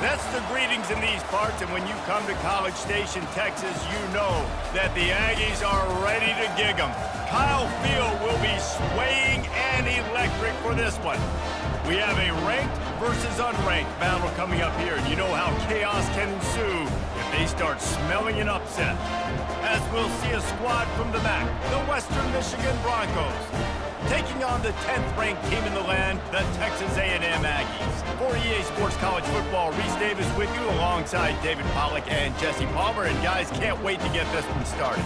That's the greetings in these parts, and when you come to College Station, Texas, you know that the Aggies are ready to gig 'em. Kyle Field will be swaying and electric for this one. We have a ranked versus unranked battle coming up here, and you know how chaos can ensue if they start smelling an upset. As we'll see a squad from the MAC, the Western Michigan Broncos, taking on the 10th-ranked team in the land, the Texas A&M Aggies. For EA Sports College Football, Reese Davis with you alongside David Pollack and Jesse Palmer. And guys, can't wait to get this one started.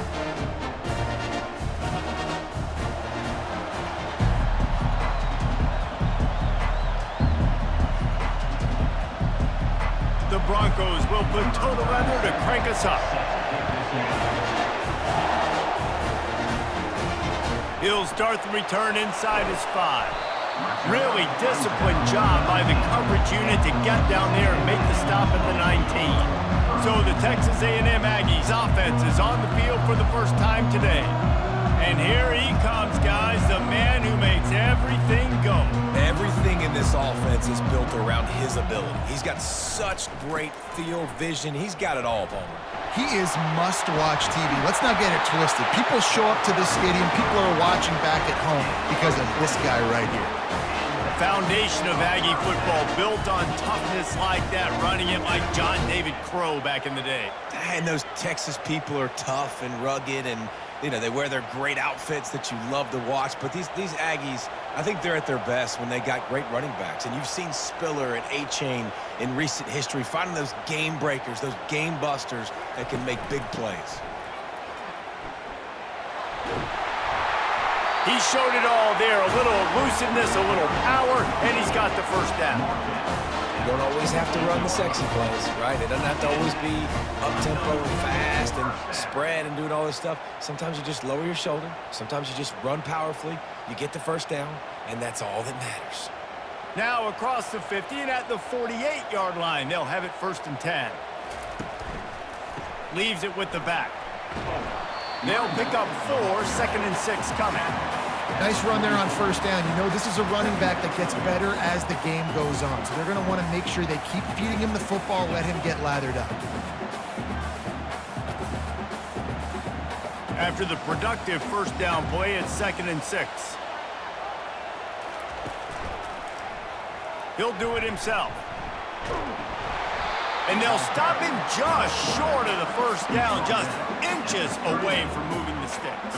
The Broncos will put total leather to crank us up. He'll start the return inside his 5. Really disciplined job by the coverage unit to get down there and make the stop at the 19. So the Texas A&M Aggies offense is on the field for the first time today. And here he comes, guys, the man who makes everything go. Everything in this offense is built around his ability. He's got such great field vision. He's got it all, Palmer. He is must-watch TV. Let's not get it twisted. People show up to this stadium. People are watching back at home because of this guy right here. The foundation of Aggie football built on toughness like that, running it like John David Crow back in the day. And those Texas people are tough and rugged, and you know, they wear their great outfits that you love to watch. But these Aggies, I think they're at their best when they got great running backs. And you've seen Spiller and A-Chain in recent history, finding those game breakers, those game busters that can make big plays. He showed it all there, a little elusiveness, a little power, and he's got the first down. You don't always have to run the sexy plays, right? It doesn't have to always be up-tempo and fast and spread and doing all this stuff. Sometimes you just lower your shoulder. Sometimes you just run powerfully. You get the first down, and that's all that matters. Now across the 50 and at the 48-yard line, they'll have it 1st and 10. Leaves it with the back. They'll pick up 4, 2nd and 6 coming. Nice run there on 1st down. You know, this is a running back that gets better as the game goes on. So they're going to want to make sure they keep feeding him the football, let him get lathered up. After the productive 1st down play, it's 2nd and 6. He'll do it himself. And they'll stop him just short of the 1st down, just inches away from moving the sticks.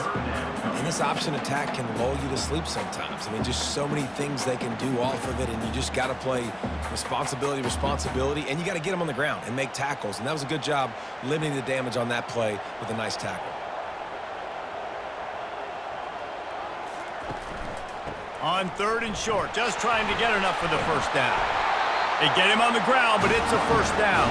And this option attack can lull you to sleep sometimes. I mean, just so many things they can do off of it, and you just got to play responsibility, and you got to get them on the ground and make tackles. And that was a good job limiting the damage on that play with a nice tackle. On 3rd and short, just trying to get enough for the 1st down. They get him on the ground, but it's a 1st down.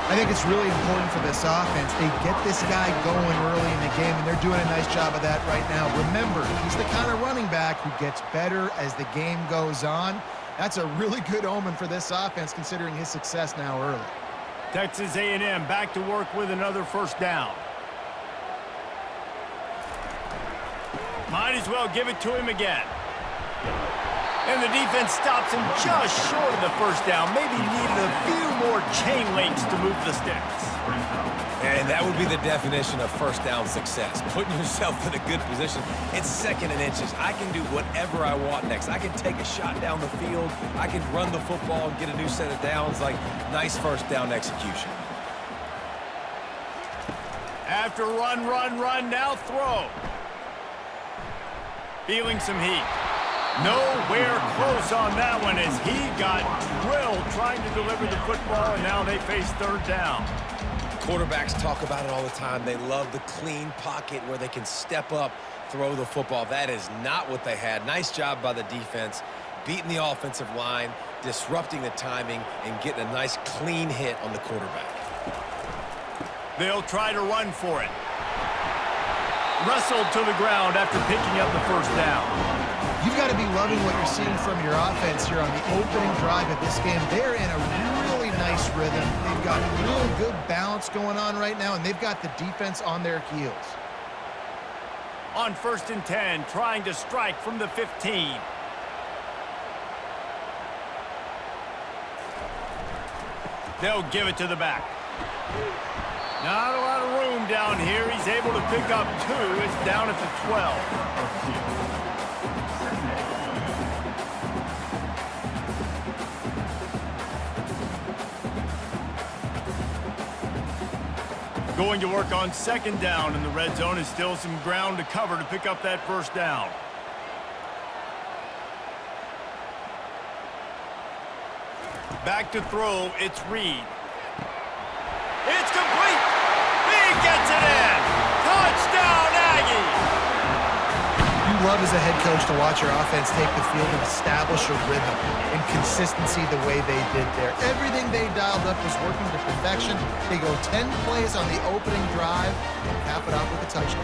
I think it's really important for this offense. They get this guy going early in the game, and they're doing a nice job of that right now. Remember, he's the kind of running back who gets better as the game goes on. That's a really good omen for this offense, considering his success now early. Texas A&M back to work with another 1st down. Might as well give it to him again. And the defense stops him just short of the 1st down. Maybe needed a few more chain links to move the sticks. And that would be the definition of 1st down success. Putting yourself in a good position. It's 2nd and inches. I can do whatever I want next. I can take a shot down the field. I can run the football and get a new set of downs. Like, nice 1st down execution. After run, now throw. Feeling some heat. Nowhere close on that one as he got drilled trying to deliver the football, and now they face 3rd down. Quarterbacks talk about it all the time. They love the clean pocket where they can step up, throw the football. That is not what they had. Nice job by the defense, beating the offensive line, disrupting the timing, and getting a nice clean hit on the quarterback. They'll try to run for it. Wrestled to the ground after picking up the 1st down. You've got to be loving what you're seeing from your offense here on the opening drive of this game. They're in a really nice rhythm. They've got real good balance going on right now, and they've got the defense on their heels. On 1st and 10, trying to strike from the 15. They'll give it to the back. Not a lot of room down here. He's able to pick up 2. It's down at the 12. Going to work on 2nd down in the red zone. Is still some ground to cover to pick up that 1st down. Back to throw, it's Reed. It's complete! He gets it in! Touchdown, Aggies! You love as a head coach to watch your offense take the field and establish a rhythm and consistency the way they did there. Everything they dialed up was working to perfection. They go 10 plays on the opening drive and cap it off with a touchdown.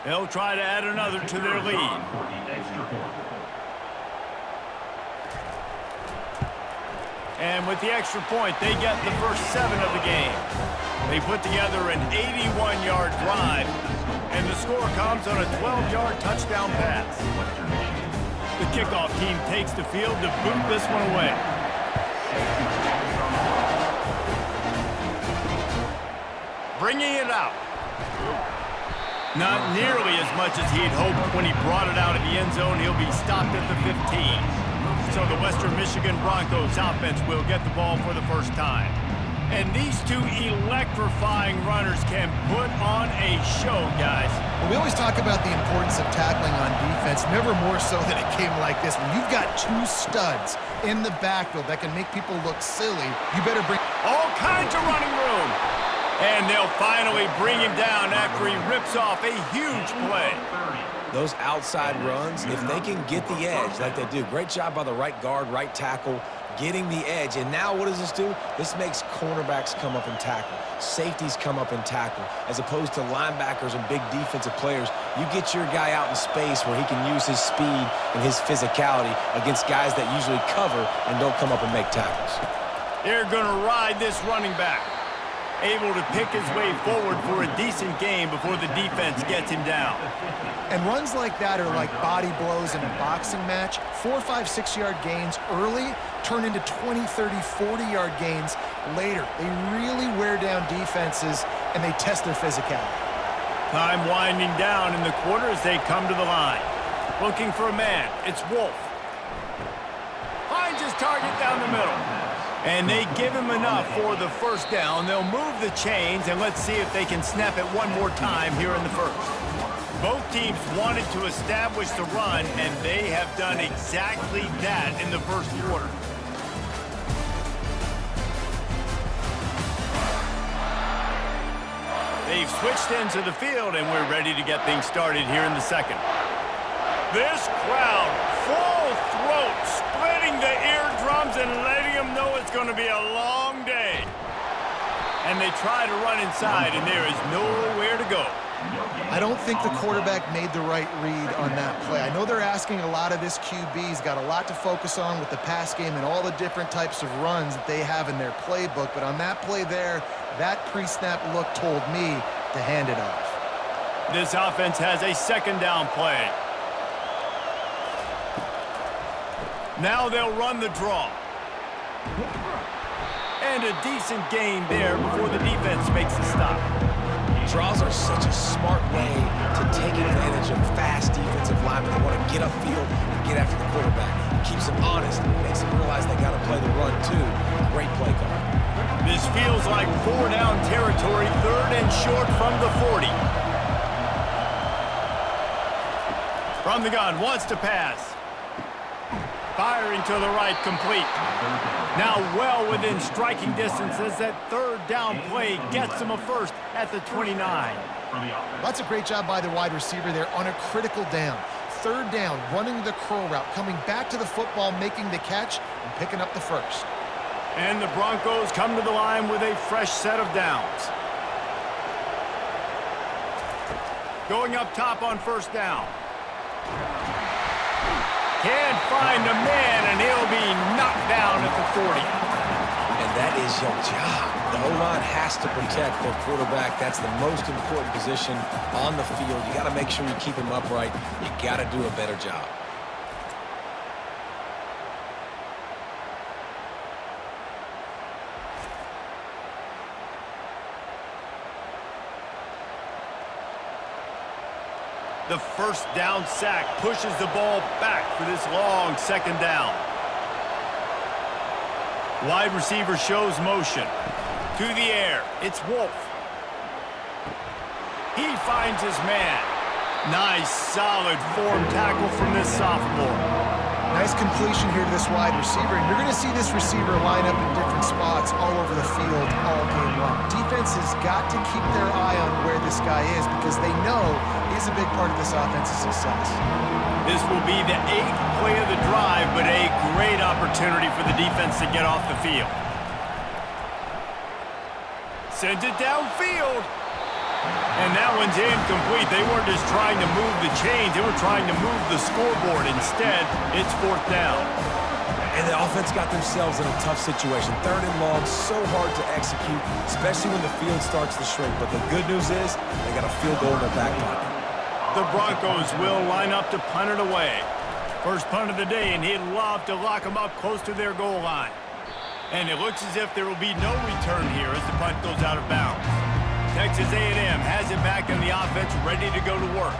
They'll try to add another to their lead. And with the extra point, they get the first 7 of the game. They put together an 81-yard drive, and the score comes on a 12-yard touchdown pass. The kickoff team takes the field to boot this one away. Bringing it out. Not nearly as much as he'd hoped when he brought it out of the end zone. He'll be stopped at the 15. So the Western Michigan Broncos offense will get the ball for the first time. And these 2 electrifying runners can put on a show, guys. Well, we always talk about the importance of tackling on defense, never more so than a game like this. When you've got 2 studs in the backfield that can make people look silly, you better bring all kinds of running room. And they'll finally bring him down after he rips off a huge play. Those outside runs, if they can get the edge like they do, great job by the right guard, right tackle, getting the edge. And now what does this do? This makes cornerbacks come up and tackle. Safeties come up and tackle. As opposed to linebackers and big defensive players, you get your guy out in space where he can use his speed and his physicality against guys that usually cover and don't come up and make tackles. They're going to ride this running back. Able to pick his way forward for a decent game before the defense gets him down. And runs like that are like body blows in a boxing match. 4, 5, 6-yard gains early turn into 20, 30, 40-yard gains later. They really wear down defenses, and they test their physicality. Time winding down in the quarter as they come to the line. Looking for a man. It's Wolf. Finds his target down the middle. And they give him enough for the first down. They'll move the chains, and let's see if they can snap it one more time here in the first. Both teams wanted to establish the run, and they have done exactly that in the first quarter. They've switched into the field, and we're ready to get things started here in the second. This crowd, full throat, splitting the eardrums and letting them know it's going to be a long day. And they try to run inside, and there is nowhere to go. I don't think the quarterback made the right read on that play. I know they're asking a lot of this QB. He's got a lot to focus on with the pass game and all the different types of runs that they have in their playbook. But on that play there, that pre-snap look told me to hand it off. This offense has a 2nd down play. Now they'll run the draw. And a decent gain there before the defense makes the stop. Draws are such a smart way to take advantage of fast defensive linemen. They want to get upfield and get after the quarterback. It keeps them honest. Makes them realize they got to play the run, too. Great play call. This feels like 4-down territory, 3rd and short from the 40. From the gun, wants to pass. Firing to the right, complete. Now well within striking distance as that 3rd down play gets him a first at the 29. That's a great job by the wide receiver there on a critical down. 3rd down, running the curl route, coming back to the football, making the catch, and picking up the first. And the Broncos come to the line with a fresh set of downs. Going up top on 1st down. Can't find the man, and he'll be knocked down at the 40. And that is your job. The O-line has to protect their quarterback. That's the most important position on the field. You got to make sure you keep him upright. You got to do a better job. The first down sack pushes the ball back for this long second down. Wide receiver shows motion. To the air, it's Wolf. He finds his man. Nice, solid form tackle from this sophomore. Nice completion here to this wide receiver, and you're going to see this receiver line up in different spots all over the field all game long. Defense has got to keep their eye on where this guy is because they know he's a big part of this offense's success. This will be the 8th play of the drive, but a great opportunity for the defense to get off the field. Sends it downfield. And that one's incomplete. They weren't just trying to move the chains. They were trying to move the scoreboard. Instead, it's 4th down. And the offense got themselves in a tough situation. 3rd and long, so hard to execute, especially when the field starts to shrink. But the good news is they got a field goal in their back pocket. The Broncos will line up to punt it away. First punt of the day, and he'd love to lock them up close to their goal line. And it looks as if there will be no return here as the punt goes out of bounds. Texas A&M has it back in the offense, ready to go to work.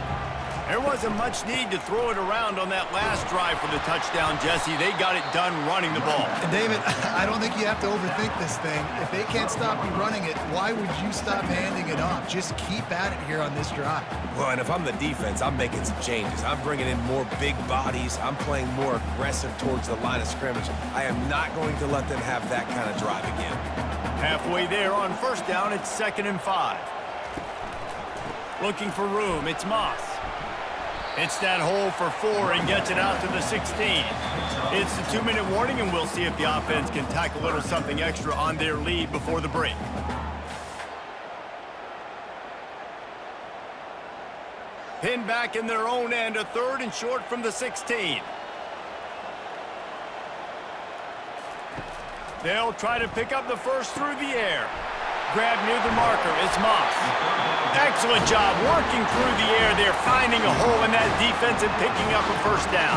There wasn't much need to throw it around on that last drive for the touchdown, Jesse. They got it done running the ball. And David, I don't think you have to overthink this thing. If they can't stop you running it, why would you stop handing it off? Just keep at it here on this drive. Well, and if I'm the defense, I'm making some changes. I'm bringing in more big bodies. I'm playing more aggressive towards the line of scrimmage. I am not going to let them have that kind of drive again. Halfway there on first down, it's 2nd and 5. Looking for room, it's Moss. It's that hole for 4 and gets it out to the 16. It's the 2-minute warning, and we'll see if the offense can tack a little something extra on their lead before the break. Pinned back in their own end, a 3rd and short from the 16. They'll try to pick up the first through the air. Grab near the marker, it's Moss. Excellent job working through the air. They're finding a hole in that defense and picking up a first down.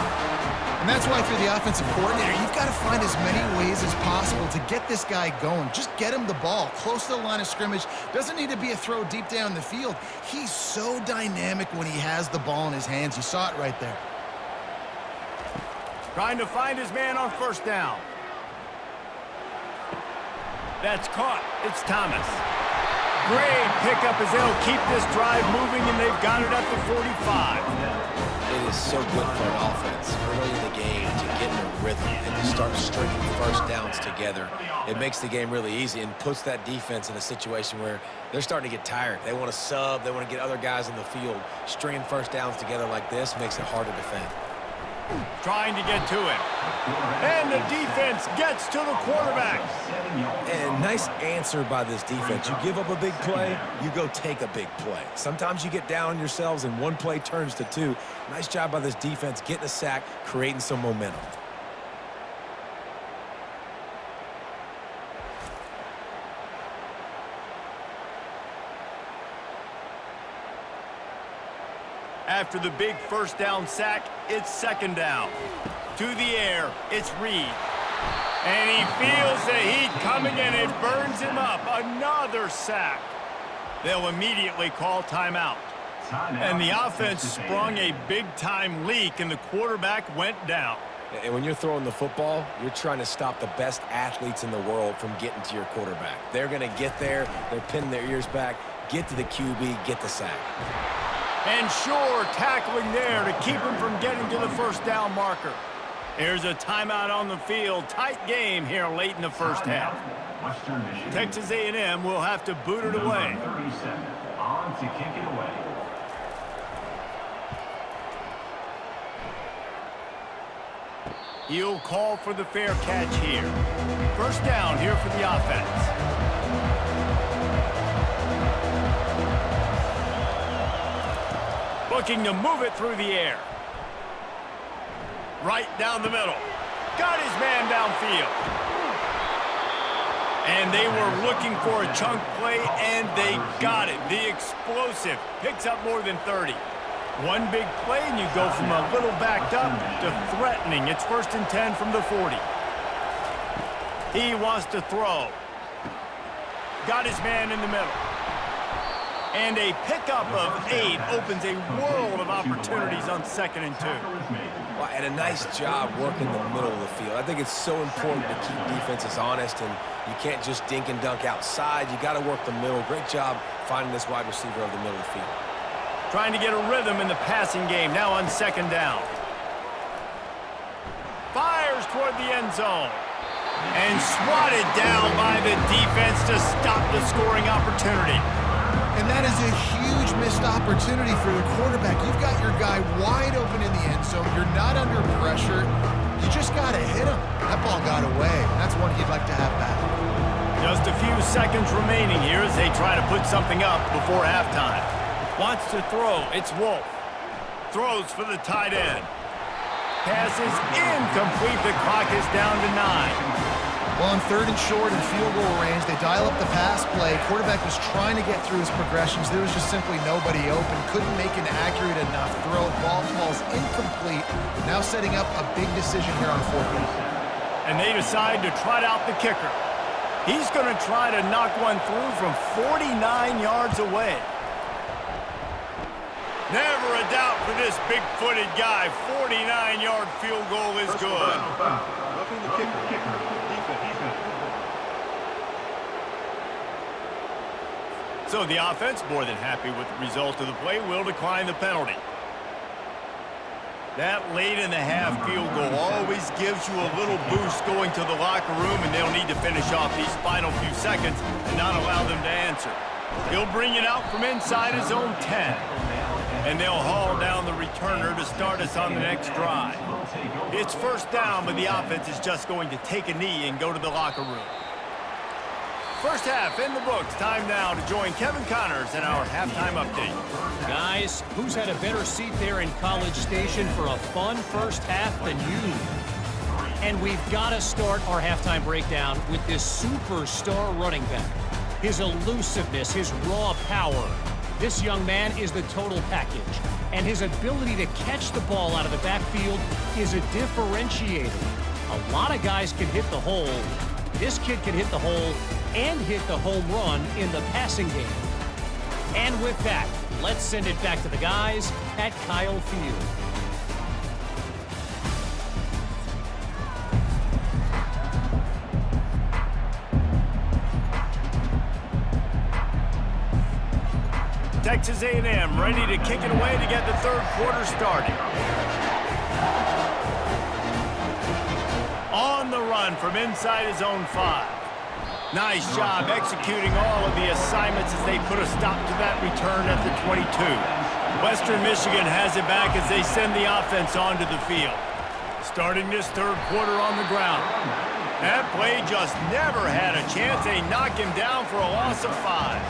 And that's why if you're the offensive coordinator, you've got to find as many ways as possible to get this guy going. Just get him the ball close to the line of scrimmage. Doesn't need to be a throw deep down the field. He's so dynamic when he has the ball in his hands. You saw it right there. Trying to find his man on first down. That's caught. It's Thomas. Great pickup as they'll keep this drive moving, and they've got it at the 45. It is so good for an offense early in the game to get in a rhythm and to start stringing first downs together. It makes the game really easy and puts that defense in a situation where they're starting to get tired. They want to sub. They want to get other guys in the field. Stringing first downs together like this makes it hard to defend. Trying to get to him. And the defense gets to the quarterback. And nice answer by this defense. You give up a big play, you go take a big play. Sometimes you get down on yourselves and one play turns to 2. Nice job by this defense getting a sack, creating some momentum. After the big first down sack, it's 2nd down. To the air, it's Reed. And he feels the heat coming, and it burns him up. Another sack. They'll immediately call timeout. And the offense sprung a big-time leak, and the quarterback went down. And when you're throwing the football, you're trying to stop the best athletes in the world from getting to your quarterback. They're going to get there. They're pinning their ears back, get to the QB, get the sack. And sure, tackling there to keep him from getting to the first down marker. Here's a timeout on the field. Tight game here late in the first half. Texas A&M will have to boot it away. On to kick it away. He'll call for the fair catch here. First down here for the offense. Looking to move it through the air. Right down the middle. Got his man downfield. And they were looking for a chunk play, and they got it. The explosive picks up more than 30. One big play, and you go from a little backed up to threatening. It's 1st and 10 from the 40. He wants to throw. Got his man in the middle. And a pickup of 8 opens a world of opportunities on 2nd and 2. Well, and a nice job working the middle of the field. I think it's so important to keep defenses honest, and you can't just dink and dunk outside. You got to work the middle. Great job finding this wide receiver over the middle of the field. Trying to get a rhythm in the passing game, now on 2nd down. Fires toward the end zone. And swatted down by the defense to stop the scoring opportunity. And that is a huge missed opportunity for the quarterback. You've got your guy wide open in the end zone. You're not under pressure. You just got to hit him. That ball got away. That's one you'd like to have back. Just a few seconds remaining here as they try to put something up before halftime. Wants to throw. It's Wolf. Throws for the tight end. Pass is incomplete. The clock is down to 9. Well, on 3rd and short and field goal range, they dial up the pass play. Quarterback was trying to get through his progressions. There was just simply nobody open. Couldn't make an accurate enough throw. Ball's incomplete. Now setting up a big decision here on 4th down. And they decide to trot out the kicker. He's going to try to knock one through from 49 yards away. Never a doubt for this big-footed guy. 49-yard field goal is good. Roughing the kicker. So the offense, more than happy with the result of the play, will decline the penalty. That late in the half field goal always gives you a little boost going to the locker room, and they'll need to finish off these final few seconds and not allow them to answer. He'll bring it out from inside his own 10. And they'll haul down the returner to start us on the next drive. It's 1st down, but the offense is just going to take a knee and go to the locker room. First half in the books. Time now to join Kevin Connors in our halftime update. Guys, who's had a better seat there in College Station for a fun first half than you? And we've got to start our halftime breakdown with this superstar running back. His elusiveness, his raw power. This young man is the total package. And his ability to catch the ball out of the backfield is a differentiator. A lot of guys can hit the hole. This kid can hit the hole and hit the home run in the passing game. And with that, let's send it back to the guys at Kyle Field. Texas A&M ready to kick it away to get the 3rd quarter started. On the run from inside his own 5. Nice job executing all of the assignments as they put a stop to that return at the 22. Western Michigan has it back as they send the offense onto the field. Starting this 3rd quarter on the ground. That play just never had a chance. They knock him down for a loss of 5.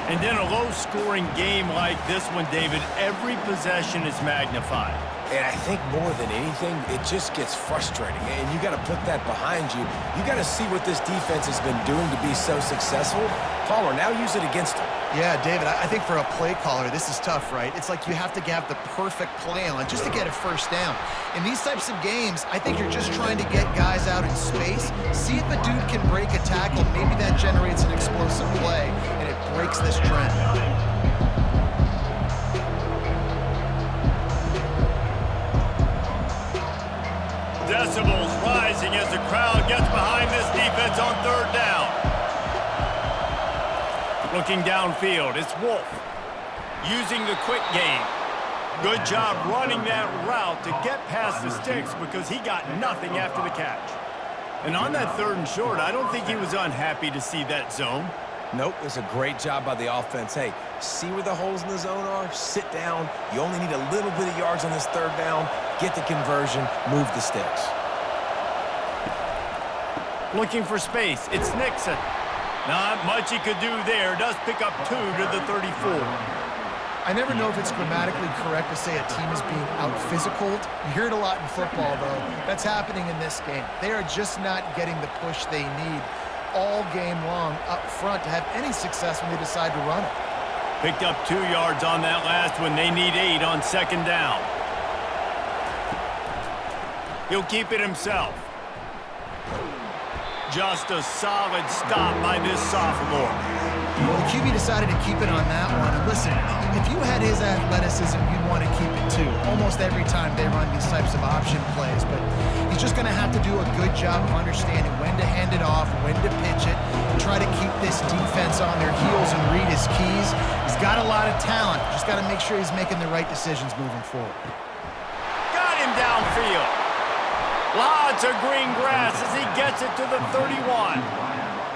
And in a low-scoring game like this one, David, every possession is magnified. And I think more than anything, it just gets frustrating. And you got to put that behind you. You got to see what this defense has been doing to be so successful. Caller, now use it against them. Yeah, David, I think for a play caller, this is tough, right? It's like you have to have the perfect play on just to get a 1st down. In these types of games, I think you're just trying to get guys out in space, see if a dude can break a tackle. Maybe that generates an explosive play, and it breaks this trend. Decibels rising as the crowd gets behind this defense on 3rd down. Looking downfield, it's Wolf. Using the quick game. Good job running that route to get past the sticks because he got nothing after the catch. And on that 3rd and short, I don't think he was unhappy to see that zone. Nope, it was a great job by the offense. Hey, see where the holes in the zone are? Sit down. You only need a little bit of yards on this 3rd down. Get the conversion, move the sticks. Looking for space, it's Nixon. Not much he could do there. Does pick up 2 to the 34. I I never know if it's grammatically correct to say a team is being out-physicaled. You hear it a lot in football, though. That's happening in this game. They are just not getting the push they need all game long up front to have any success when they decide to run it. Picked up 2 yards on that last one. They need 8 on second down. He'll keep it himself. Just a solid stop by this sophomore. Well, the QB decided to keep it on that one. And listen, if you had his athleticism, you'd want to keep it too. Almost every time they run these types of option plays. But he's just going to have to do a good job of understanding when to hand it off, when to pitch it, try to keep this defense on their heels and read his keys. He's got a lot of talent. Just got to make sure he's making the right decisions moving forward. Got him downfield. Lots of green grass as he gets it to the 31.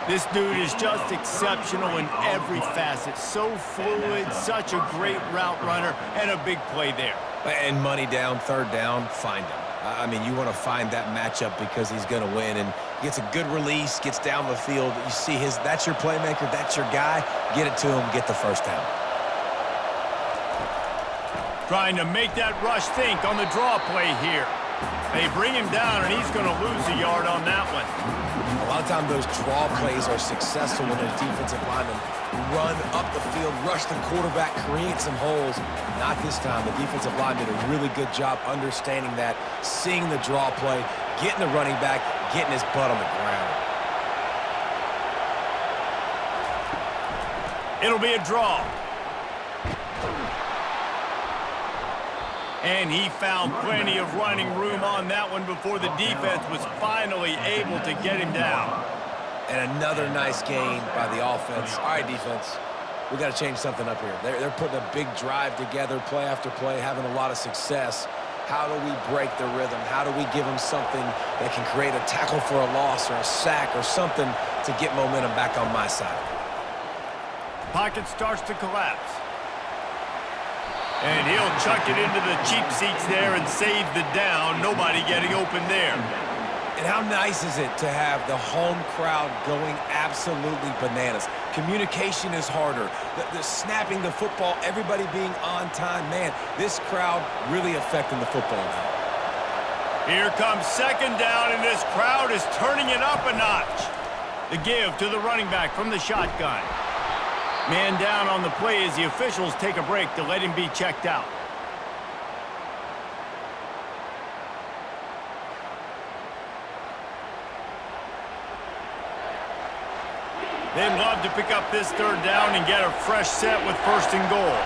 This dude is just exceptional in every facet. So fluid, such a great route runner, and a big play there. And money down, third down, find him. I mean, you want to find that matchup because he's going to win, and gets a good release, gets down the field. You see that's your playmaker, that's your guy. Get it to him, get the first down. Trying to make that rush think on the draw play here. They bring him down, and he's going to lose a yard on that one. A lot of times those draw plays are successful when those defensive linemen run up the field, rush the quarterback, create some holes. Not this time. The defensive line did a really good job understanding that, seeing the draw play, getting the running back, getting his butt on the ground. It'll be a draw. And he found plenty of running room on that one before the defense was finally able to get him down. And another nice gain by the offense. All right, defense, we got to change something up here. They're putting a big drive together, play after play, having a lot of success. How do we break the rhythm? How do we give them something that can create a tackle for a loss or a sack or something to get momentum back on my side? Pocket starts to collapse. And he'll chuck it into the cheap seats there and save the down. Nobody getting open there. And how nice is it to have the home crowd going absolutely bananas? Communication is harder. The snapping the football, everybody being on time. Man, this crowd really affecting the football now. Here comes second down, and this crowd is turning it up a notch. The give to the running back from the shotgun. Man down on the play as the officials take a break to let him be checked out. They'd love to pick up this third down and get a fresh set with first and goal.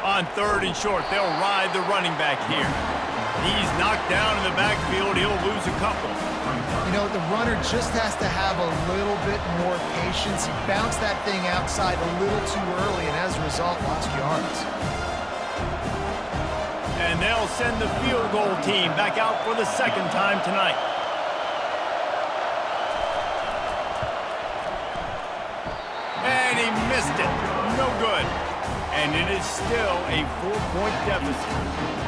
On third and short, they'll ride the running back here. He's knocked down in the backfield. He'll lose a couple. You know, the runner just has to have a little bit more patience. He bounced that thing outside a little too early, and as a result, lost yards. And they'll send the field goal team back out for the second time tonight. And he missed it. No good. And it is still a 4-point deficit.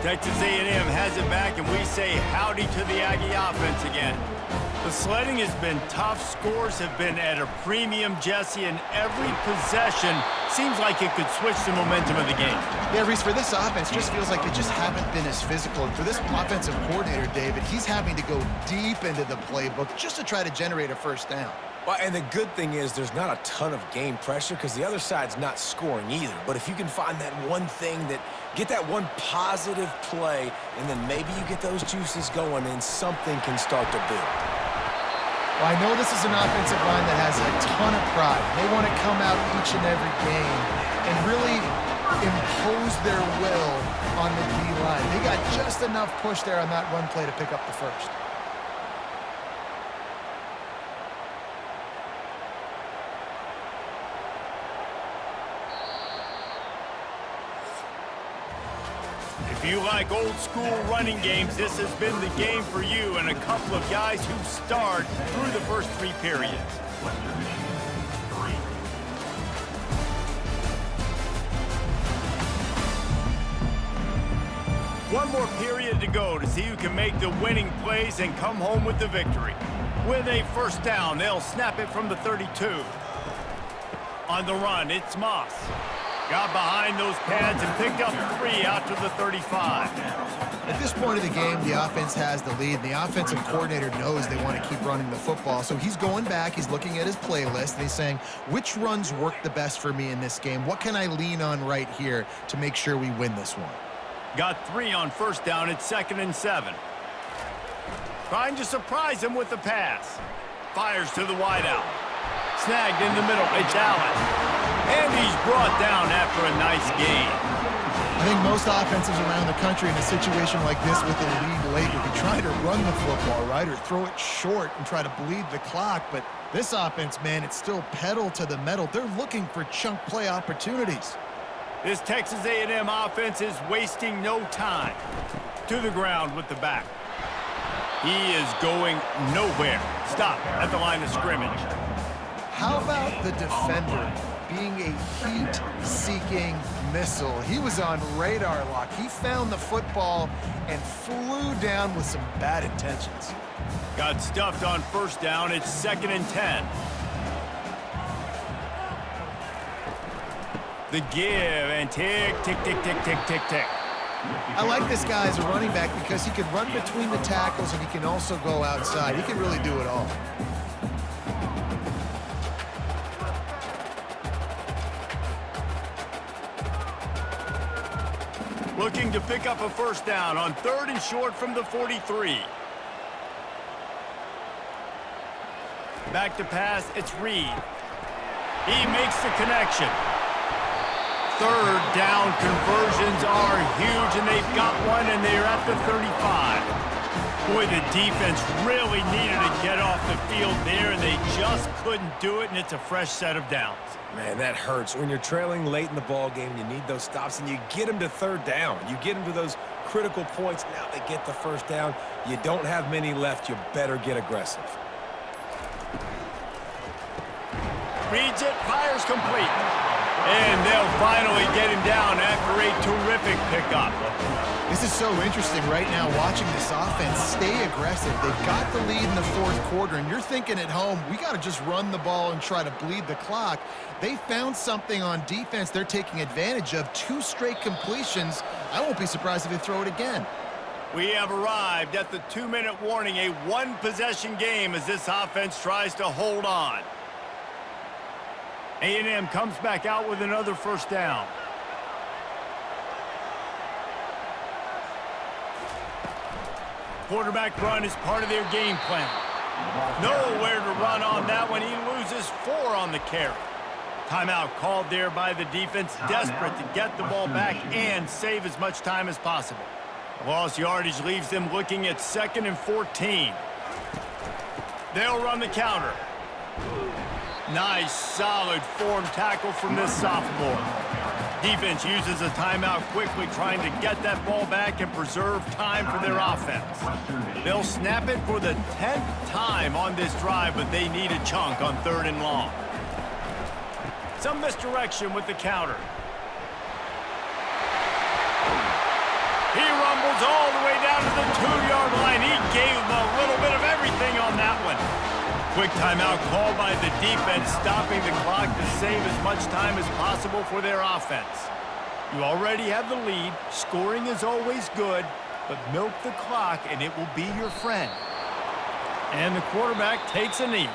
Texas A&M has it back, and we say howdy to the Aggie offense again. The sledding has been tough. Scores have been at a premium, Jesse, and every possession seems like it could switch the momentum of the game. Yeah, Reese, for this offense, just feels like they just haven't been as physical. And for this offensive coordinator, David, he's having to go deep into the playbook just to try to generate a first down. Well, and the good thing is there's not a ton of game pressure because the other side's not scoring either. But if you can find that one thing get that one positive play, and then maybe you get those juices going and something can start to build. Well, I know this is an offensive line that has a ton of pride. They want to come out each and every game and really impose their will on the D-line. They got just enough push there on that run play to pick up the first. If you like old school running games, this has been the game for you and a couple of guys who starred through the first 3 periods. One more period to go to see who can make the winning plays and come home with the victory. With a first down, they'll snap it from the 32. On the run, it's Moss. Got behind those pads and picked up 3 out to the 35. At this point of the game, the offense has the lead, and the offensive coordinator knows they want to keep running the football. So he's going back, he's looking at his playlist, and he's saying, which runs work the best for me in this game? What can I lean on right here to make sure we win this one? Got 3 on first down. It's 2nd and 7. Trying to surprise him with the pass. Fires to the wideout. Snagged in the middle. It's Allen. And he's brought down after a nice gain. I think most offenses around the country in a situation like this with the lead late would be trying to run the football, right, or throw it short and try to bleed the clock. But this offense, man, it's still pedal to the metal. They're looking for chunk play opportunities. This Texas A&M offense is wasting no time. To the ground with the back. He is going nowhere. Stop at the line of scrimmage. How about the defender being a heat-seeking missile? He was on radar lock. He found the football and flew down with some bad intentions. Got stuffed on first down. It's 2nd and 10. The give and tick, tick, tick, tick, tick, tick, tick. I like this guy as a running back because he can run between the tackles and he can also go outside. He can really do it all. Looking to pick up a first down on 3rd and short from the 43. Back to pass, it's Reed. He makes the connection. 3rd down conversions are huge, and they've got one, and they're at the 35. Boy, the defense really needed to get off the field there, and they just couldn't do it, and it's a fresh set of downs. Man, that hurts. When you're trailing late in the ball game, you need those stops, and you get them to 3rd down. You get them to those critical points. Now they get the first down. You don't have many left. You better get aggressive. Reads it, fires complete. And they'll finally get him down after a terrific pickup. This is so interesting right now, watching this offense stay aggressive. They've got the lead in the 4th quarter, and you're thinking at home, we got to just run the ball and try to bleed the clock. They found something on defense they're taking advantage of. 2 straight completions. I won't be surprised if they throw it again. We have arrived at the 2-minute warning, a 1-possession game as this offense tries to hold on. A&M comes back out with another first down. Quarterback run is part of their game plan. Nowhere to run on that one. He loses 4 on the carry. Timeout called there by the defense, desperate to get the ball back and save as much time as possible. Lost yardage leaves them looking at 2nd and 14. They'll run the counter. Nice, solid form tackle from this sophomore. Defense uses a timeout quickly, trying to get that ball back and preserve time for their offense. They'll snap it for the 10th time on this drive, but they need a chunk on 3rd and long. Some misdirection with the counter. He rumbles all the way down to the 2-yard line. He gave them a little bit of everything on that one. Quick timeout called by the defense, stopping the clock to save as much time as possible for their offense. You already have the lead. Scoring is always good, but milk the clock and it will be your friend. And the quarterback takes a knee.